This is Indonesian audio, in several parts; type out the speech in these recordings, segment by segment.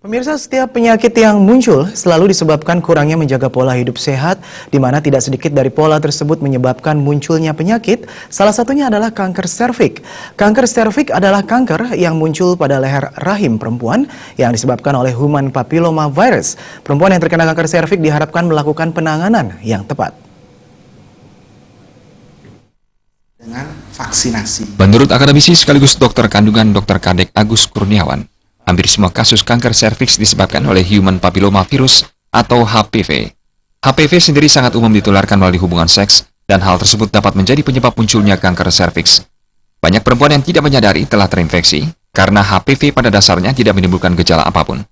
Pemirsa, setiap penyakit yang muncul selalu disebabkan kurangnya menjaga pola hidup sehat, di mana tidak sedikit dari pola tersebut menyebabkan munculnya penyakit. Salah satunya adalah kanker serviks. Kanker serviks adalah kanker yang muncul pada leher rahim perempuan yang disebabkan oleh human papilloma virus. Perempuan yang terkena kanker serviks diharapkan melakukan penanganan yang tepat dengan vaksinasi. Menurut akademisi sekaligus dokter kandungan Dr. Kadek Agus Kurniawan, hampir semua kasus kanker serviks disebabkan oleh human papilloma virus atau HPV. HPV sendiri sangat umum ditularkan melalui hubungan seks dan hal tersebut dapat menjadi penyebab munculnya kanker serviks. Banyak perempuan yang tidak menyadari telah terinfeksi karena HPV pada dasarnya tidak menimbulkan gejala apapun.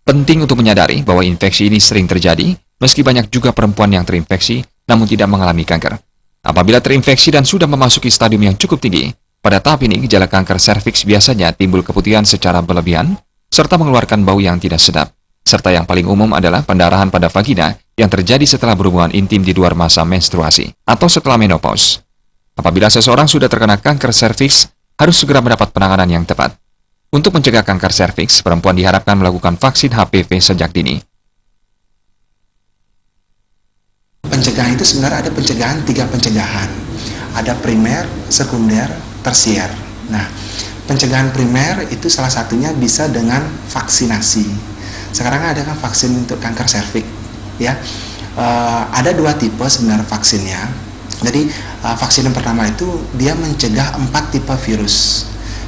Penting untuk menyadari bahwa infeksi ini sering terjadi meski banyak juga perempuan yang terinfeksi namun tidak mengalami kanker. Apabila terinfeksi dan sudah memasuki stadium yang cukup tinggi, pada tahap ini gejala kanker serviks biasanya timbul keputihan secara berlebihan, serta mengeluarkan bau yang tidak sedap. Serta yang paling umum adalah pendarahan pada vagina yang terjadi setelah berhubungan intim di luar masa menstruasi atau setelah menopause. Apabila seseorang sudah terkena kanker serviks, harus segera mendapat penanganan yang tepat. Untuk mencegah kanker serviks, perempuan diharapkan melakukan vaksin HPV sejak dini. Pencegahan itu sebenarnya ada pencegahan, 3 pencegahan. Ada primer, sekunder, tersier. Nah, pencegahan primer itu salah satunya bisa dengan vaksinasi. Sekarang ada kan vaksin untuk kanker serviks, ya. Ada 2 tipe sebenarnya vaksinnya. Jadi vaksin yang pertama itu dia mencegah 4 tipe virus.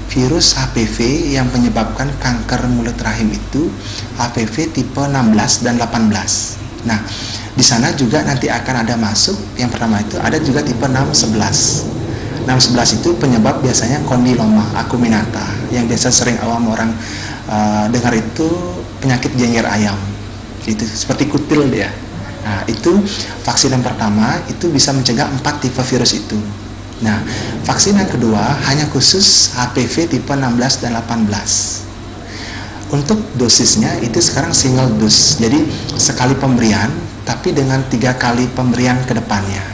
Virus HPV yang menyebabkan kanker mulut rahim itu HPV tipe 16 dan 18. Nah, di sana juga nanti akan ada masuk yang pertama itu ada juga tipe 611. 611 itu penyebab biasanya kondiloma acuminata yang biasa sering awam orang dengar itu penyakit jenger ayam. Itu seperti kutil dia. Nah, itu vaksin yang pertama itu bisa mencegah 4 tipe virus itu. Nah, vaksin yang kedua hanya khusus HPV tipe 16 dan 18. Untuk dosisnya itu sekarang single dose. Jadi sekali pemberian tapi dengan 3 kali pemberian ke depannya.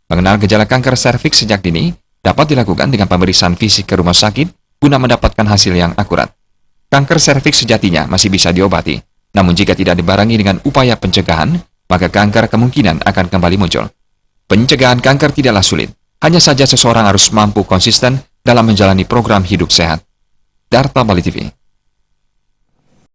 Mengenal gejala kanker serviks sejak dini dapat dilakukan dengan pemeriksaan fisik ke rumah sakit guna mendapatkan hasil yang akurat. Kanker serviks sejatinya masih bisa diobati, namun jika tidak dibarengi dengan upaya pencegahan, maka kanker kemungkinan akan kembali muncul. Pencegahan kanker tidaklah sulit, hanya saja seseorang harus mampu konsisten dalam menjalani program hidup sehat. Darta Bali TV.